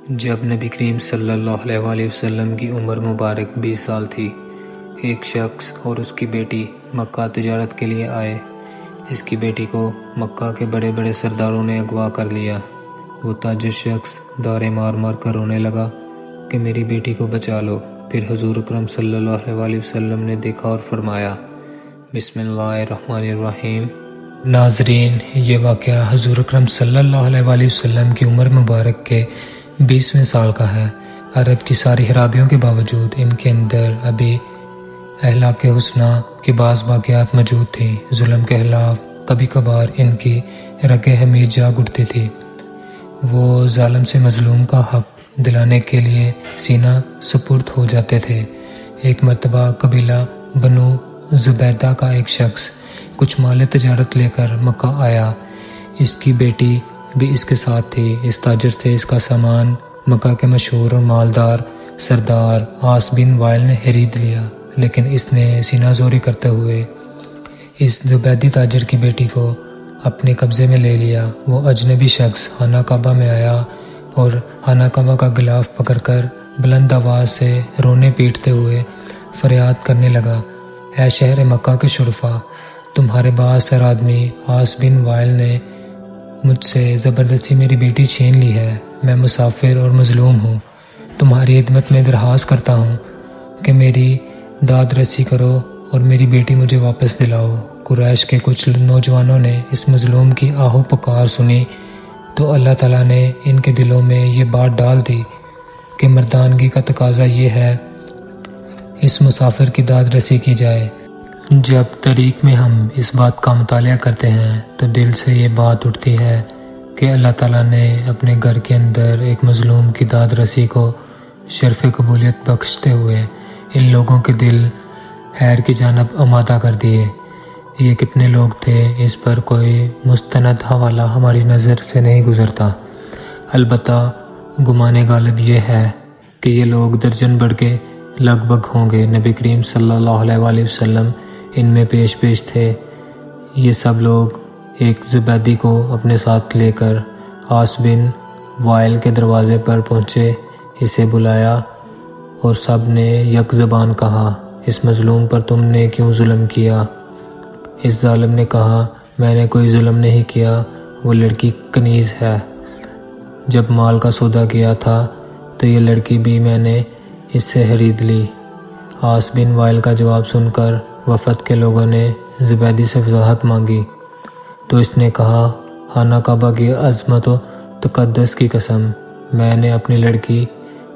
جب نبی کریم صلی اللہ علیہ وسلم کی عمر مبارک 20 سال تھی، ایک شخص اور اس کی بیٹی مکہ تجارت کے لیے آئے۔ اس کی بیٹی کو مکہ کے بڑے بڑے سرداروں نے اغوا کر لیا۔ وہ تاجر شخص دارے مار مار کر رونے لگا کہ میری بیٹی کو بچا لو۔ پھر حضور اکرم صلی اللہ علیہ وسلم نے دیکھا اور فرمایا، بسم اللہ الرحمن الرحیم۔ ناظرین، یہ واقعہ حضور اکرم صلی اللہ علیہ وسلم کی عمر مبارک کے 20ویں سال کا ہے۔ عرب کی ساری خرابیوں کے باوجود ان کے اندر ابھی اخلاق حسنہ کے بعض واقعات موجود تھیں۔ ظلم کے خلاف کبھی کبھار ان کی رگیں حمید جاگ اٹھتی تھی۔ وہ ظالم سے مظلوم کا حق دلانے کے لیے سینہ سپرد ہو جاتے تھے۔ ایک مرتبہ قبیلہ بنو زبیدہ کا ایک شخص کچھ مال تجارت لے کر مکہ آیا۔ اس کی بیٹی بھی اس کے ساتھ تھی۔ اس تاجر سے اس کا سامان مکہ کے مشہور اور مالدار سردار عاص بن وائل نے خرید لیا، لیکن اس نے سینہ زوری کرتے ہوئے اس زبیدی تاجر کی بیٹی کو اپنے قبضے میں لے لیا۔ وہ اجنبی شخص خانہ کعبہ میں آیا اور خانہ کعبہ کا غلاف پکڑ کر بلند آواز سے رونے پیٹتے ہوئے فریاد کرنے لگا، اے شہر مکہ کے شرفاء، تمہارے بااثر آدمی عاص بن وائل نے مجھ سے زبردستی میری بیٹی چھین لی ہے۔ میں مسافر اور مظلوم ہوں۔ تمہاری خدمت میں درخواست کرتا ہوں کہ میری داد رسی کرو اور میری بیٹی مجھے واپس دلاؤ۔ قریش کے کچھ نوجوانوں نے اس مظلوم کی آہو پکار سنی تو اللہ تعالیٰ نے ان کے دلوں میں یہ بات ڈال دی کہ مردانگی کا تقاضا یہ ہے اس مسافر کی داد رسی کی جائے۔ جب طریق میں ہم اس بات کا مطالعہ کرتے ہیں تو دل سے یہ بات اٹھتی ہے کہ اللہ تعالیٰ نے اپنے گھر کے اندر ایک مظلوم کی داد رسی کو شرف قبولیت بخشتے ہوئے ان لوگوں کے دل خیر کی جانب آمادہ کر دیے۔ یہ کتنے لوگ تھے، اس پر کوئی مستند حوالہ ہماری نظر سے نہیں گزرتا۔ البتہ گمان غالب یہ ہے کہ یہ لوگ درجن بڑھ کے لگ بھگ ہوں گے۔ نبی کریم صلی اللہ علیہ وسلم ان میں پیش تھے۔ یہ سب لوگ ایک زبیدی کو اپنے ساتھ لے کر عاص بن وائل کے دروازے پر پہنچے، اسے بلایا اور سب نے یک زبان کہا، اس مظلوم پر تم نے کیوں ظلم کیا؟ اس ظالم نے کہا، میں نے کوئی ظلم نہیں کیا، وہ لڑکی کنیز ہے۔ جب مال کا سودا کیا تھا تو یہ لڑکی بھی میں نے اس سے خرید لی۔ عاص بن وائل کا جواب سن کر وفد کے لوگوں نے زبیدی سے وضاحت مانگی تو اس نے کہا، خانہ کعبہ کی عظمت و تقدس کی قسم، میں نے اپنی لڑکی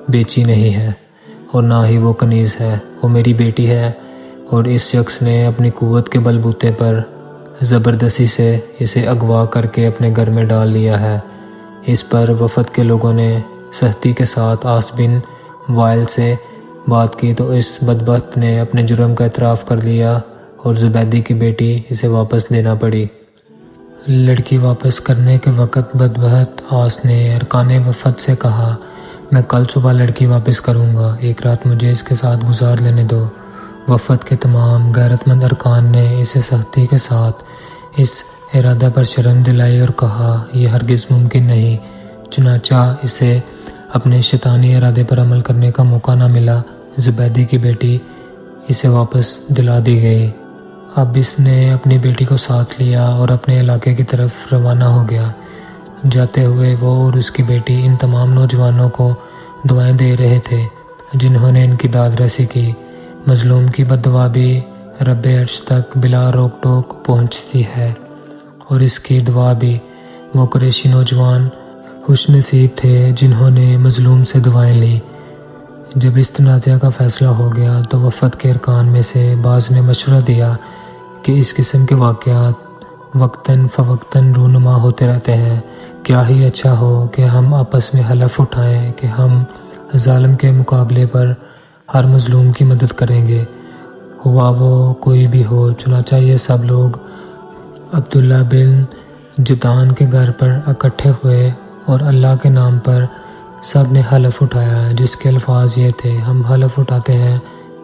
بیچی نہیں ہے اور نہ ہی وہ کنیز ہے، وہ میری بیٹی ہے اور اس شخص نے اپنی قوت کے بل بوتے پر زبردستی سے اسے اغوا کر کے اپنے گھر میں ڈال لیا ہے۔ اس پر وفد کے لوگوں نے سختی کے ساتھ عاص بن وائل سے بات کی تو اس بدبخت نے اپنے جرم کا اعتراف کر لیا اور زبیدی کی بیٹی اسے واپس دینا پڑی۔ لڑکی واپس کرنے کے وقت بدبخت عاص نے ارکان وفد سے کہا، میں کل صبح لڑکی واپس کروں گا، ایک رات مجھے اس کے ساتھ گزار لینے دو۔ وفد کے تمام غیرت مند ارکان نے اسے سختی کے ساتھ اس ارادہ پر شرم دلائی اور کہا، یہ ہرگز ممکن نہیں۔ چنانچہ اسے اپنے شیطانی ارادے پر عمل کرنے کا موقع نہ ملا۔ زبیدی کی بیٹی اسے واپس دلا دی گئی۔ اب اس نے اپنی بیٹی کو ساتھ لیا اور اپنے علاقے کی طرف روانہ ہو گیا۔ جاتے ہوئے وہ اور اس کی بیٹی ان تمام نوجوانوں کو دعائیں دے رہے تھے جنہوں نے ان کی داد رسی کی۔ مظلوم کی بد دعا بھی رب عرش تک بلا روک ٹوک پہنچتی ہے اور اس کی دعا بھی۔ وہ قریشی نوجوان خوش نصیب تھے جنہوں نے مظلوم سے دعائیں لی۔ جب اس تنازع کا فیصلہ ہو گیا تو وفد کے ارکان میں سے بعض نے مشورہ دیا کہ اس قسم کے واقعات وقتاً فوقتاً رونما ہوتے رہتے ہیں، کیا ہی اچھا ہو کہ ہم آپس میں حلف اٹھائیں کہ ہم ظالم کے مقابلے پر ہر مظلوم کی مدد کریں گے، ہوا وہ کوئی بھی ہو۔ چنانچہ یہ سب لوگ عبداللہ بن جدعان کے گھر پر اکٹھے ہوئے اور اللہ کے نام پر سب نے حلف اٹھایا، جس کے الفاظ یہ تھے، ہم حلف اٹھاتے ہیں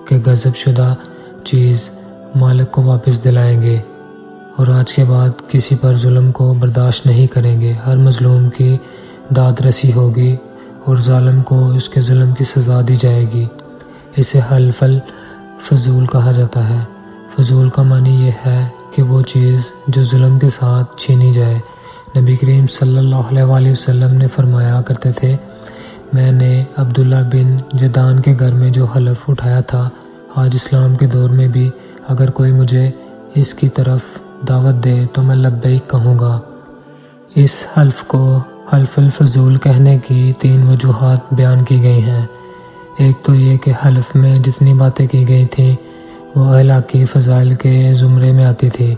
کہ غصب شدہ چیز مالک کو واپس دلائیں گے اور آج کے بعد کسی پر ظلم کو برداشت نہیں کریں گے، ہر مظلوم کی داد رسی ہوگی اور ظالم کو اس کے ظلم کی سزا دی جائے گی۔ اسے حلف الفضول کہا جاتا ہے۔ فضول کا معنی یہ ہے کہ وہ چیز جو ظلم کے ساتھ چھینی جائے۔ نبی کریم صلی اللہ علیہ وسلم نے فرمایا کرتے تھے، میں نے عبداللہ بن جدعان کے گھر میں جو حلف اٹھایا تھا، آج اسلام کے دور میں بھی اگر کوئی مجھے اس کی طرف دعوت دے تو میں لبیک کہوں گا۔ اس حلف کو حلف الفضول کہنے کی 3 وجوہات بیان کی گئی ہیں۔ ایک تو یہ کہ حلف میں جتنی باتیں کی گئی تھیں وہ اخلاقی فضائل کے زمرے میں آتی تھی۔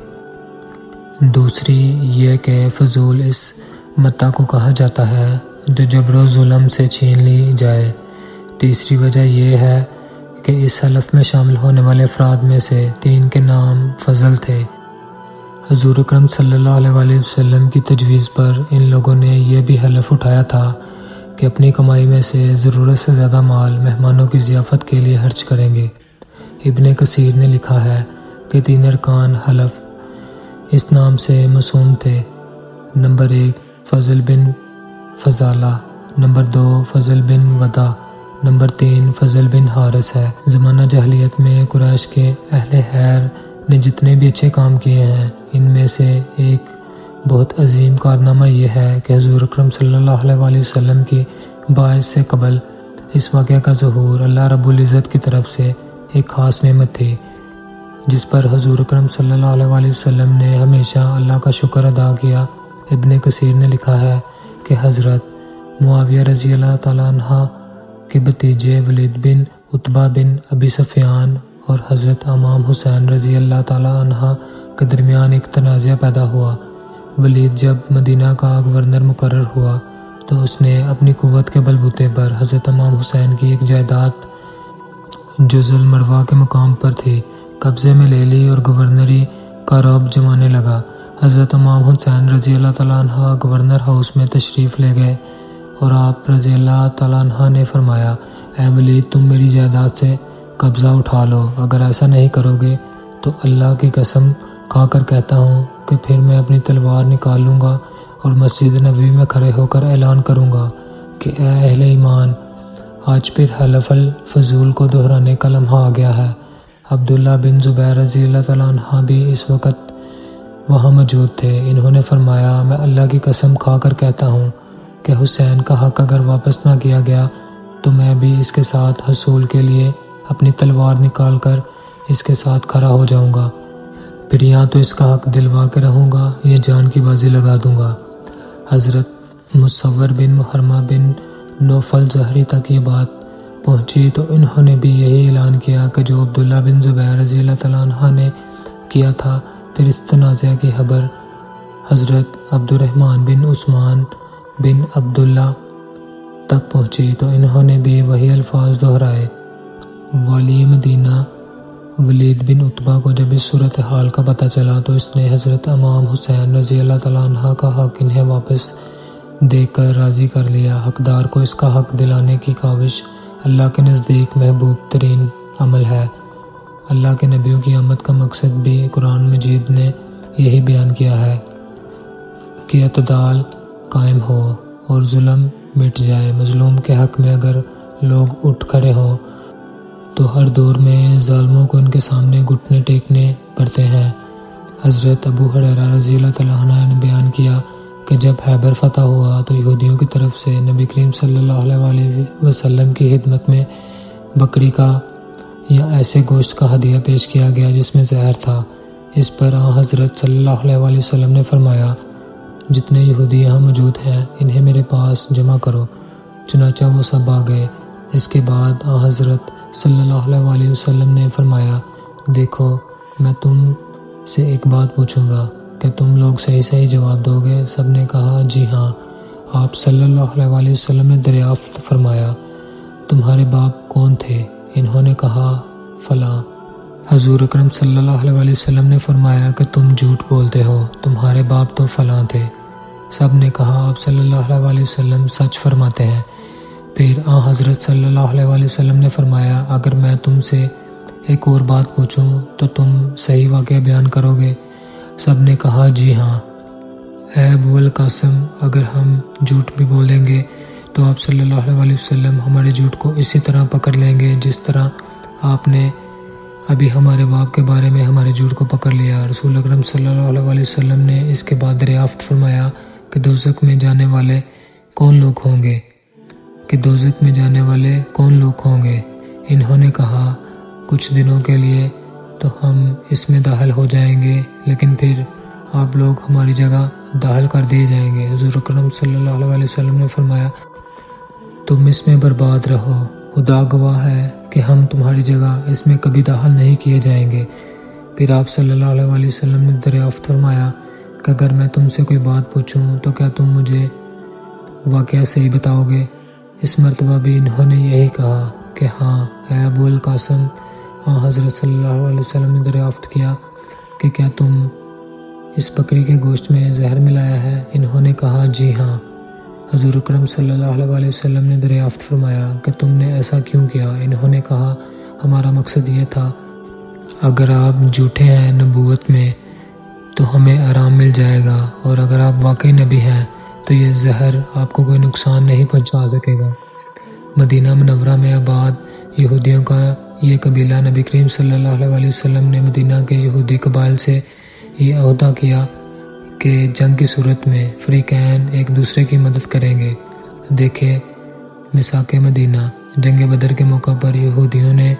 دوسری یہ کہ فضول اس متاع کو کہا جاتا ہے جو جبر و ظلم سے چھین لی جائے۔ تیسری وجہ یہ ہے کہ اس حلف میں شامل ہونے والے افراد میں سے 3 کے نام فضل تھے۔ حضور اکرم صلی اللہ علیہ وسلم کی تجویز پر ان لوگوں نے یہ بھی حلف اٹھایا تھا کہ اپنی کمائی میں سے ضرورت سے زیادہ مال مہمانوں کی ضیافت کے لیے خرچ کریں گے۔ ابن کثیر نے لکھا ہے کہ 3 ارکان حلف اس نام سے موسوم تھے۔ نمبر 1 فضل بن فضالہ، نمبر 2 فضل بن ودا، نمبر 3 فضل بن حارث ہے۔ زمانہ جاہلیت میں قریش کے اہل خیر نے جتنے بھی اچھے کام کیے ہیں، ان میں سے ایک بہت عظیم کارنامہ یہ ہے کہ حضور اکرم صلی اللہ علیہ وسلم کی باعث سے قبل اس واقعہ کا ظہور اللہ رب العزت کی طرف سے ایک خاص نعمت تھی، جس پر حضور اکرم صلی اللہ علیہ وسلم نے ہمیشہ اللہ کا شکر ادا کیا۔ ابن کثیر نے لکھا ہے کہ حضرت معاویہ رضی اللہ تعالیٰ عنہ کے بھتیجے ولید بن عتبہ بن ابی سفیان اور حضرت امام حسین رضی اللہ تعالیٰ عنہ کے درمیان ایک تنازع پیدا ہوا۔ ولید جب مدینہ کا گورنر مقرر ہوا تو اس نے اپنی قوت کے بلبوتے پر حضرت امام حسین کی ایک جائیداد جو ذوالمروہ کے مقام پر تھی قبضے میں لے لی اور گورنری کا رعب جمانے لگا۔ حضرت امام حسین رضی اللہ تعالیٰ عنہ گورنر ہاؤس میں تشریف لے گئے اور آپ رضی اللہ تعالیٰ عنہ نے فرمایا، اے ولید، تم میری جائیداد سے قبضہ اٹھا لو، اگر ایسا نہیں کرو گے تو اللہ کی قسم کھا کر کہتا ہوں کہ پھر میں اپنی تلوار نکال لوں گا اور مسجد نبوی میں کھڑے ہو کر اعلان کروں گا کہ اے اہل ایمان، آج پھر حلف الفضول کو دہرانے کا لمحہ آ گیا ہے۔ عبداللہ بن زبیر رضی اللہ تعالیٰ عنہ بھی اس وقت وہاں موجود تھے۔ انہوں نے فرمایا، میں اللہ کی قسم کھا کر کہتا ہوں کہ حسین کا حق اگر واپس نہ کیا گیا تو میں بھی اس کے ساتھ حصول کے لیے اپنی تلوار نکال کر اس کے ساتھ کھڑا ہو جاؤں گا، پھر یا تو اس کا حق دلوا کے رہوں گا یا جان کی بازی لگا دوں گا۔ حضرت مصور بن محرمہ بن نوفل زہری تک یہ بات پہنچی تو انہوں نے بھی یہی اعلان کیا کہ جو عبداللہ بن زبیر رضی اللہ تعالیٰ عنہ نے کیا تھا۔ پھر اس تنازع کی خبر حضرت عبد الرحمن بن عثمان بن عبداللہ تک پہنچی تو انہوں نے بھی وہی الفاظ دہرائے۔ والی مدینہ ولید بن عتبہ کو جب اس صورتحال کا پتہ چلا تو اس نے حضرت امام حسین رضی اللہ تعالیٰ عنہ کا حق انہیں واپس دے کر راضی کر لیا۔ حقدار کو اس کا حق دلانے کی کاوش اللہ کے نزدیک محبوب ترین عمل ہے۔ اللہ کے نبیوں کی آمد کا مقصد بھی قرآن مجید نے یہی بیان کیا ہے کہ اعتدال قائم ہو اور ظلم مٹ جائے۔ مظلوم کے حق میں اگر لوگ اٹھ کھڑے ہوں تو ہر دور میں ظالموں کو ان کے سامنے گھٹنے ٹیکنے پڑتے ہیں۔ حضرت ابو ہریرہ رضی اللہ تعالیٰ عنہ نے بیان کیا کہ جب خیبر فتح ہوا تو یہودیوں کی طرف سے نبی کریم صلی اللہ علیہ وسلم کی خدمت میں بکری کا یا ایسے گوشت کا ہدیہ پیش کیا گیا جس میں زہر تھا۔ اس پر حضرت صلی اللہ علیہ وسلم نے فرمایا، جتنے یہودی یہاں موجود ہیں انہیں میرے پاس جمع کرو۔ چنانچہ وہ سب آ گئے۔ اس کے بعد حضرت صلی اللہ علیہ وسلم نے فرمایا، دیکھو میں تم سے ایک بات پوچھوں گا کہ تم لوگ صحیح جواب دو گے؟ سب نے کہا جی ہاں۔ آپ صلی اللہ علیہ وسلم نے دریافت فرمایا، تمہارے باپ کون تھے؟ انہوں نے کہا فلاں۔ حضور اکرم صلی اللہ علیہ وسلم نے فرمایا کہ تم جھوٹ بولتے ہو، تمہارے باپ تو فلاں تھے۔ سب نے کہا آپ صلی اللہ علیہ وسلم سچ فرماتے ہیں۔ پھر حضرت صلی اللہ علیہ وسلم نے فرمایا، اگر میں تم سے ایک اور بات پوچھوں تو تم صحیح واقعہ بیان کرو گے؟ سب نے کہا جی ہاں۔ اے ابو القاسم، اگر ہم جھوٹ بھی بولیں گے تو آپ صلی اللہ علیہ وسلم ہمارے جھوٹ کو اسی طرح پکڑ لیں گے جس طرح آپ نے ابھی ہمارے باپ کے بارے میں ہمارے جھوٹ کو پکڑ لیا۔ رسول اکرم صلی اللہ علیہ وسلم نے اس کے بعد دریافت فرمایا کہ دوزخ میں جانے والے کون لوگ ہوں گے؟ انہوں نے کہا کچھ دنوں کے لیے تو ہم اس میں داخل ہو جائیں گے، لیکن پھر آپ لوگ ہماری جگہ داخل کر دیے جائیں گے۔ حضور اکرم صلی اللہ علیہ وسلم نے فرمایا تم اس میں برباد رہو، خدا گواہ ہے کہ ہم تمہاری جگہ اس میں کبھی داخل نہیں کیے جائیں گے۔ پھر آپ صلی اللہ علیہ وسلم نے دریافت فرمایا کہ اگر میں تم سے کوئی بات پوچھوں تو کیا تم مجھے واقعہ صحیح بتاؤ گے؟ اس مرتبہ بھی انہوں نے یہی کہا کہ ہاں اے ابو القاسم۔ حضرت صلی اللہ علیہ وسلم نے دریافت کیا کہ کیا تم اس بکری کے گوشت میں زہر ملایا ہے؟ انہوں نے کہا جی ہاں۔ حضور اکرم صلی اللہ علیہ وسلم نے دریافت فرمایا کہ تم نے ایسا کیوں کیا؟ انہوں نے کہا ہمارا مقصد یہ تھا اگر آپ جھوٹے ہیں نبوت میں تو ہمیں آرام مل جائے گا، اور اگر آپ واقعی نبی ہیں تو یہ زہر آپ کو کوئی نقصان نہیں پہنچا سکے گا۔ مدینہ منورہ میں آباد یہودیوں کا یہ قبیلہ نبی کریم صلی اللہ علیہ وسلم نے مدینہ کے یہودی قبائل سے یہ عہدہ کیا کہ جنگ کی صورت میں فریقین ایک دوسرے کی مدد کریں گے۔ دیکھیں میثاق مدینہ، جنگ بدر کے موقع پر یہودیوں نے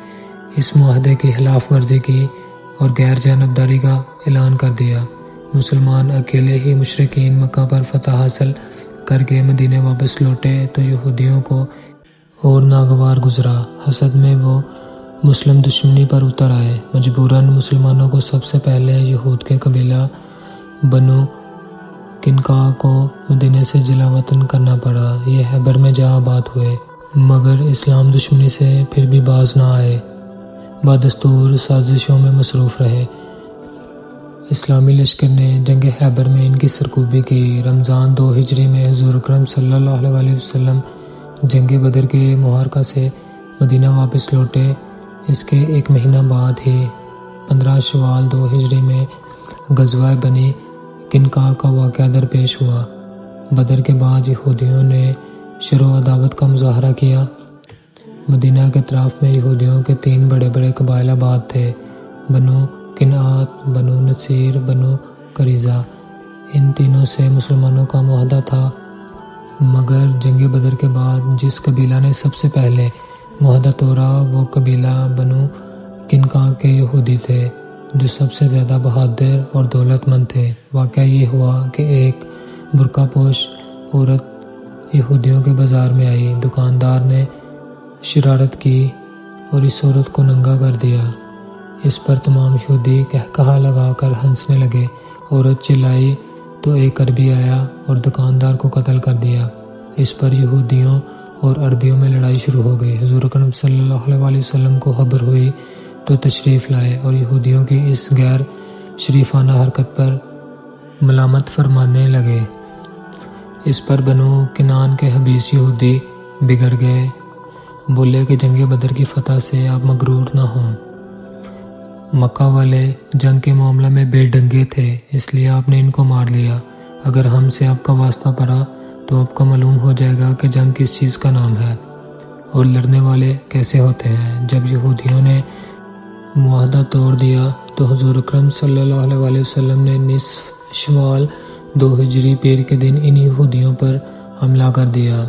اس معاہدے کی خلاف ورزی کی اور غیر جانبداری کا اعلان کر دیا۔ مسلمان اکیلے ہی مشرکین مکہ پر فتح حاصل کر کے مدینے واپس لوٹے تو یہودیوں کو اور ناگوار گزرا۔ حسد میں وہ مسلم دشمنی پر اتر آئے۔ مجبوراً مسلمانوں کو سب سے پہلے یہود کے قبیلہ بنو قینقاع کو مدینے سے جلا وطن کرنا پڑا۔ یہ خیبر میں جا آباد ہوئے، مگر اسلام دشمنی سے پھر بھی باز نہ آئے، بدستور سازشوں میں مصروف رہے۔ اسلامی لشکر نے جنگ خیبر میں ان کی سرکوبی کی۔ رمضان 2 ہجری میں حضور اکرم صلی اللہ علیہ وسلم جنگ بدر کے معرکہ سے مدینہ واپس لوٹے۔ اس کے 1 مہینہ بعد ہی 15 شوال 2 ہجری میں غزوہ بنی قینقاع کا واقعہ درپیش ہوا۔ بدر کے بعد یہودیوں نے شر و عداوت کا مظاہرہ کیا۔ مدینہ کے اطراف میں یہودیوں کے 3 بڑے بڑے قبائل آباد تھے، بنو کنعات، بنو نصیر، بنو قریظہ۔ ان تینوں سے مسلمانوں کا معاہدہ تھا، مگر جنگ بدر کے بعد جس قبیلہ نے سب سے پہلے معاہدہ توڑا وہ قبیلہ بنو قینقاع کے یہودی تھے، جو سب سے زیادہ بہادر اور دولت مند تھے۔ واقعہ یہ ہوا کہ ایک برقع پوش عورت یہودیوں کے بازار میں آئی۔ دکاندار نے شرارت کی اور اس عورت کو ننگا کر دیا۔ اس پر تمام یہودی قہقہہ لگا کر ہنسنے لگے۔ عورت چلائی تو ایک عربی آیا اور دکاندار کو قتل کر دیا۔ اس پر یہودیوں اور عربیوں میں لڑائی شروع ہو گئی۔ حضور اکرم صلی اللہ علیہ وسلم کو خبر ہوئی تو تشریف لائے اور یہودیوں کی اس غیر شریفانہ حرکت پر ملامت فرمانے لگے۔ اس پر بنو کنان کے حبیش یہودی بگڑ گئے، بولے کہ جنگ بدر کی فتح سے آپ مغرور نہ ہوں۔ مکہ والے جنگ کے معاملہ میں بے ڈنگے تھے، اس لیے آپ نے ان کو مار لیا۔ اگر ہم سے آپ کا واسطہ پڑا تو آپ کو معلوم ہو جائے گا کہ جنگ کس چیز کا نام ہے اور لڑنے والے کیسے ہوتے ہیں۔ جب یہودیوں نے معاہدہ توڑ دیا تو حضور اکرم صلی اللہ علیہ وسلم نے نصف شوال 2 ہجری پیر کے دن ان یہودیوں پر حملہ کر دیا۔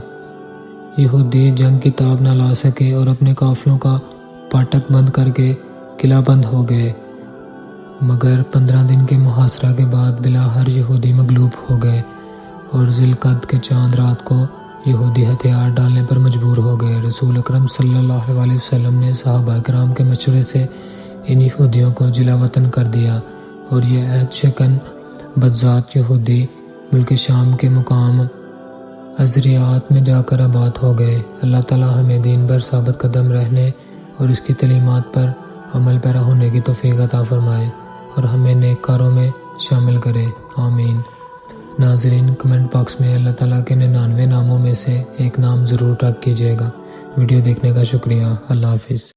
یہودی جنگ کی تاب نہ لا سکے اور اپنے قافلوں کا پھاٹک بند کر کے قلعہ بند ہو گئے، مگر 15 دن کے محاصرہ کے بعد بلاخر یہودی مغلوب ہو گئے اور ذی القعدہ کے چاند رات کو یہودی ہتھیار ڈالنے پر مجبور ہو گئے۔ رسول اکرم صلی اللہ علیہ وسلم نے صحابہ کرام کے مشورے سے ان یہودیوں کو جلا وطن کر دیا اور یہ عہد شکن بدذات یہودی ملک شام کے مقام عذریات میں جا کر آباد ہو گئے۔ اللہ تعالی ہمیں دین پر ثابت قدم رہنے اور اس کی تعلیمات پر عمل پیرا ہونے کی توفیق عطا فرمائے اور ہمیں نیک کاروں میں شامل کرے، آمین۔ ناظرین، کمنٹ باکس میں اللہ تعالیٰ کے 99 ناموں میں سے ایک نام ضرور ٹائپ کیجیے گا۔ ویڈیو دیکھنے کا شکریہ۔ اللہ حافظ۔